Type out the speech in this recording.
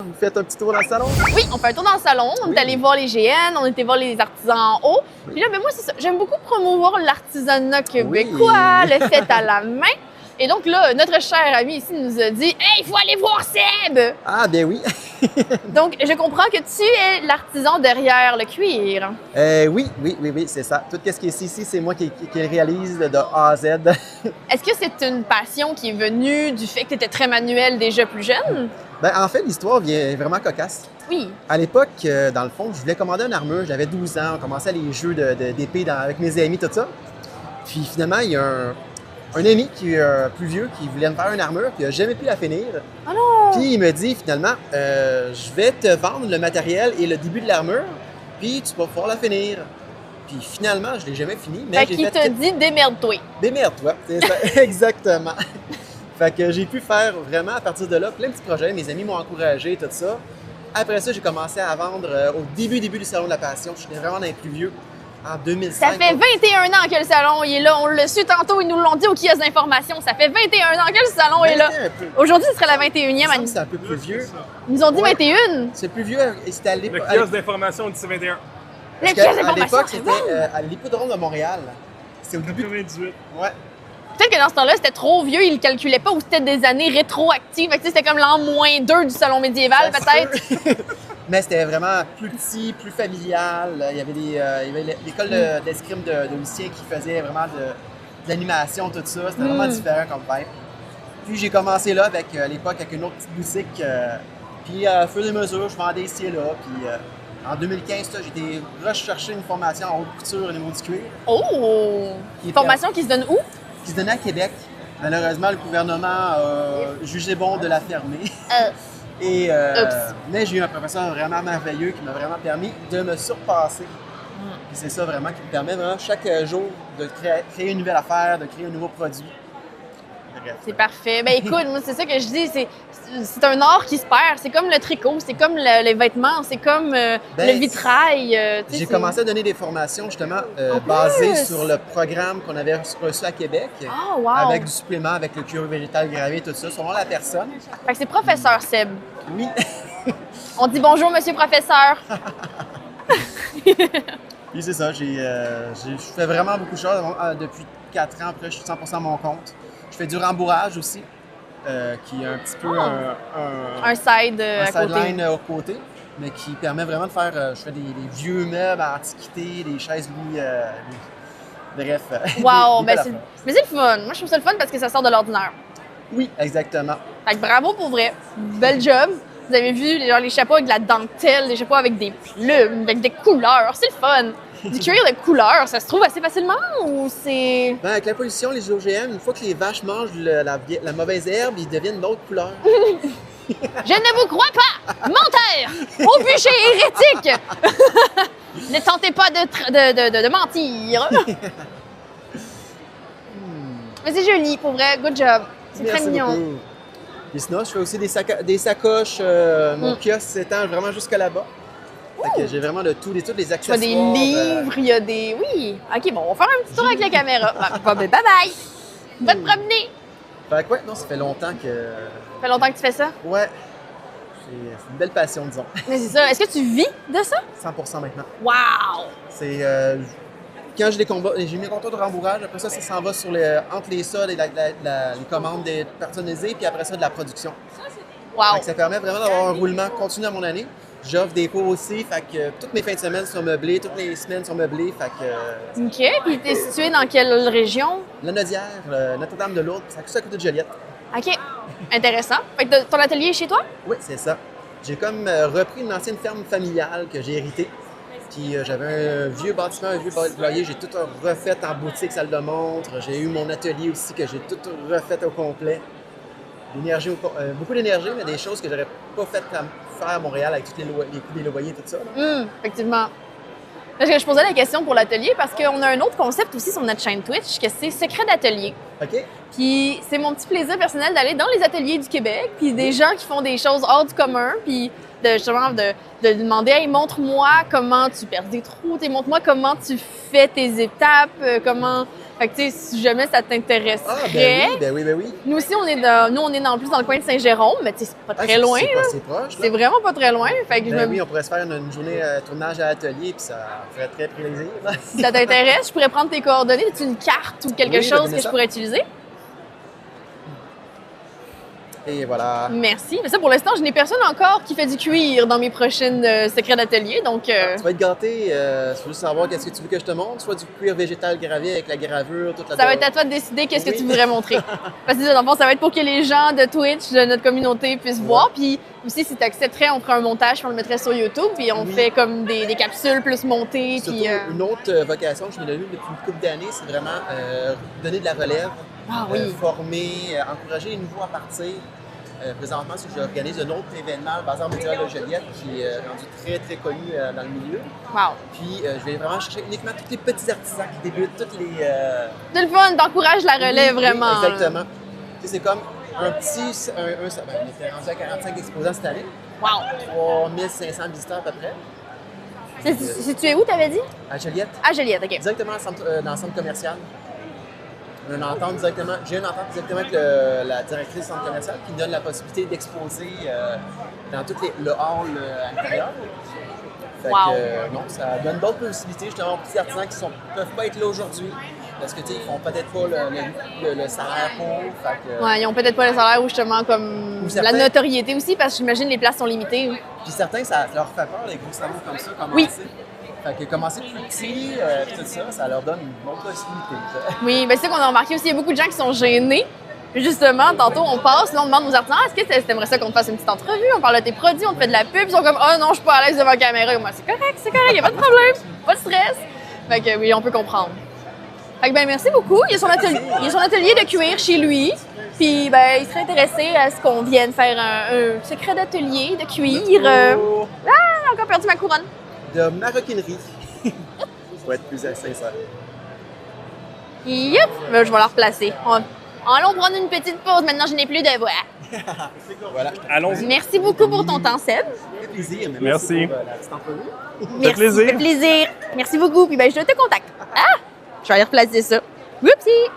vous faites un petit tour dans le salon? Oui, on fait un tour dans le salon. On est allé voir les GN, on était voir les artisans en haut. Puis là, ben moi, c'est ça. J'aime beaucoup promouvoir l'artisanat québécois, le fait à la main. Et donc là, notre cher ami ici nous a dit « Hey, il faut aller voir Seb! » Ah, ben oui. Donc, je comprends que tu es l'artisan derrière le cuir. Oui, c'est ça. Tout ce qui est ici, c'est moi qui le réalise de A à Z. Est-ce que c'est une passion qui est venue du fait que tu étais très manuel déjà plus jeune? Ben, en fait, l'histoire vient vraiment cocasse. Oui. À l'époque, dans le fond, je voulais commander une armure. J'avais 12 ans. On commençait les jeux d'épée avec mes amis, tout ça. Puis finalement, il y a un ami qui est plus vieux qui voulait me faire une armure, puis il n'a jamais pu la finir. Oh non! Puis il me dit finalement, je vais te vendre le matériel et le début de l'armure, puis tu vas pouvoir la finir. Puis finalement, je ne l'ai jamais fini. Mais Fait qu'il te dit démerde-toi. Démerde-toi, c'est ça, exactement. Fait que j'ai pu faire vraiment à partir de là plein de petits projets. Mes amis m'ont encouragé, tout ça. Après ça, j'ai commencé à vendre au début du Salon de la Passion. Je suis vraiment dans les plus vieux. En 2005. Ça fait 21 ans que le salon il est là. On l'a su tantôt, ils nous l'ont dit au kiosque d'information. Ça fait 21 ans que le salon est là. Aujourd'hui, ce serait la 21e année. C'est un peu plus vieux. Ils nous ont dit 21. C'est plus vieux. C'était à l'époque. Le kiosque d'information dit 21. Le kiosque d'information. À l'époque, c'était à l'hippodrome de Montréal. C'est au début. 98. Ouais. Peut-être que dans ce temps-là, c'était trop vieux, ils le calculaient pas, ou c'était des années rétroactives. Fait que c'était comme l'an -2 du salon médiéval, peut-être. Mais c'était vraiment plus petit, plus familial. Il y avait l'école d'escrime de Lucien qui faisait vraiment de l'animation, tout ça. C'était vraiment différent comme vibe. Puis j'ai commencé là avec, à l'époque, avec une autre petite boutique. Puis à fur et à mesure, je vendais ici et là. Puis en 2015, j'ai été rechercher une formation en haute couture au niveau du cuir. Oh! Formation qui se donne où? Qui se donnait à Québec. Malheureusement, le gouvernement a jugé bon de la fermer. Mais j'ai eu un professeur vraiment merveilleux qui m'a vraiment permis de me surpasser. Et c'est ça vraiment qui me permet vraiment chaque jour de créer une nouvelle affaire, de créer un nouveau produit. Bref. C'est parfait. Ben écoute, moi c'est ça que je dis, c'est un art qui se perd. C'est comme le tricot, c'est comme les vêtements, c'est comme le vitrail. J'ai commencé à donner des formations justement basées sur le programme qu'on avait reçu à Québec. Oh, wow. Avec du supplément, avec le cuir végétal gravé, tout ça, selon la personne. Fait que c'est professeur Seb. Oui. On dit bonjour, monsieur professeur. Puis c'est ça, je fais vraiment beaucoup de choses. Depuis 4 ans, après, je suis 100% à mon compte. Je fais du rembourrage aussi, qui est un petit peu un side à côté. Sideline au côté, mais qui permet vraiment de faire... je fais des vieux meubles à antiquité, des chaises Louis... bref. Wow! Mais c'est le fun. Moi, je trouve ça le fun parce que ça sort de l'ordinaire. Oui, exactement. Fait que bravo pour vrai. Bel job. Vous avez vu genre, les chapeaux avec de la dentelle, les chapeaux avec des plumes, avec des couleurs. C'est le fun. Du cuir de couleur, ça se trouve assez facilement ou c'est... Ben, avec la pollution, les OGM, une fois que les vaches mangent la mauvaise herbe, ils deviennent d'autres couleurs. Je ne vous crois pas! Menteur! Au bûcher hérétique! Ne tentez pas de mentir! Mais c'est joli, pour vrai. Good job. C'est très mignon. Beaucoup. Et sinon, je fais aussi des sacoches. Mon kiosque s'étend vraiment jusqu'à là-bas. Fait que j'ai vraiment de tous les accessoires. Il y a des livres, il y a des... Oui. OK, bon, on va faire un petit tour avec la caméra. Bye-bye! Va te promener! Fait que ouais, non, ça fait longtemps que... Ça fait longtemps que tu fais ça? Ouais. C'est une belle passion, disons. Mais c'est ça. Est-ce que tu vis de ça? 100% maintenant. Wow! C'est... quand j'ai mis un comptoir de rembourrage, après ça s'en va entre les soldes et les commandes des personnalisées, puis après ça, de la production. Wow! Fait que ça permet vraiment d'avoir un roulement continu à mon année. J'offre des cours aussi, fait que toutes mes fins de semaine sont meublées, toutes les semaines sont meublées, fait que... OK. Puis t'es situé dans quelle région? La Nodière, Notre-Dame-de-Lourdes, c'est à côté de Joliette. OK. Intéressant. Fait que ton atelier est chez toi? Oui, c'est ça. J'ai comme repris une ancienne ferme familiale que j'ai héritée. Puis j'avais un vieux bâtiment, un vieux poulailler, j'ai tout refait en boutique, salle de montre. J'ai eu mon atelier aussi que j'ai tout refait au complet. Beaucoup d'énergie, mais des choses que j'aurais pas fait faire à Montréal avec tous les coûts des loyers, tout ça. Effectivement. Parce que je posais la question pour l'atelier parce qu'on a un autre concept aussi sur notre chaîne Twitch, que c'est Secret d'atelier. OK. Puis c'est mon petit plaisir personnel d'aller dans les ateliers du Québec, puis des gens qui font des choses hors du commun, puis justement de demander « Hey, montre-moi comment tu perds des trous, montre-moi comment tu fais tes étapes, comment… » Fait que, tu sais, si jamais ça t'intéresserait… Ah, ben oui. Nous aussi, on est en plus dans le coin de Saint-Jérôme, mais tu sais, c'est pas très loin. C'est proche, là. C'est vraiment pas très loin. Fait que Oui, on pourrait se faire une journée tournage à l'atelier, puis ça ferait très plaisir. Si ça t'intéresse, je pourrais prendre tes coordonnées. As-tu une carte ou quelque chose que je pourrais utiliser? Et voilà. Merci. Mais ça, pour l'instant, je n'ai personne encore qui fait du cuir dans mes prochaines secrets d'atelier, donc… Tu vas être gâté. Tu veux juste savoir qu'est-ce que tu veux que je te montre? Soit du cuir végétal gravé avec la gravure, toute la… Ça va être à toi de décider qu'est-ce que tu voudrais montrer. Parce que, dans le fond, ça va être pour que les gens de Twitch, de notre communauté, puissent voir. Puis aussi, si tu accepterais, on ferait un montage, puis on le mettrait sur YouTube, puis on fait comme des capsules plus montées. Surtout, puis, une autre vocation que je me donne depuis une couple d'années, c'est vraiment donner de la relève, former, encourager les nouveaux à partir. Présentement, c'est que j'organise un autre événement, le Bazar médiéval de Joliette, qui est rendu très connu dans le milieu. Wow. Puis, je vais vraiment chercher uniquement tous les petits artisans qui débutent, toutes les… C'est le fun, t'encourages la relève vraiment. Oui, exactement. Tu sais, c'est comme un petit… on était rendu à 45 exposants cette année. Wow. 3500 visiteurs à peu près. C'est tu es où, t'avais dit? À Joliette. À Joliette, OK. Directement dans le centre commercial. J'ai une entente directement avec la directrice du centre commercial qui me donne la possibilité d'exposer dans tout le hall à l'intérieur. Fait que, non, ça donne d'autres possibilités justement aux petits artisans qui ne peuvent pas être là aujourd'hui. Parce que, tu sais, ils font peut-être pas le salaire pour. Ouais, ils ont peut-être pas le salaire ou justement comme la notoriété aussi, parce que j'imagine les places sont limitées. Puis certains, ça leur fait peur, les gros salons comme ça, commencer. Fait que commencer plus petit, tout ça, ça leur donne une bonne possibilité. Oui, bien c'est ça qu'on a remarqué aussi, il y a beaucoup de gens qui sont gênés. Justement, tantôt, on passe, là, on demande aux artisans, est-ce que tu aimerais ça qu'on te fasse une petite entrevue? On parle de tes produits, on te fait de la pub. Ils sont comme, oh non, je suis pas à l'aise devant la caméra. Et moi, c'est correct, il n'y a pas de problème, pas de stress. Fait que oui, on peut comprendre. Fait que ben merci beaucoup. Il y a son atelier de cuir chez lui. Puis ben, il serait intéressé à ce qu'on vienne faire un secret d'atelier de cuir. Ah, encore perdu ma couronne. De maroquinerie. Pour être plus sincère. Yep! Ben, je vais la replacer. Allons prendre une petite pause. Maintenant, je n'ai plus de voix. Voilà. Allons-y. Merci beaucoup pour ton temps, Seb. Ça fait plaisir. Merci. Pour la petite entrevue. Merci, plaisir. ça fait plaisir. Merci beaucoup. Puis ben, je te contacte. Ah! Je vais aller replacer ça. Oupsie!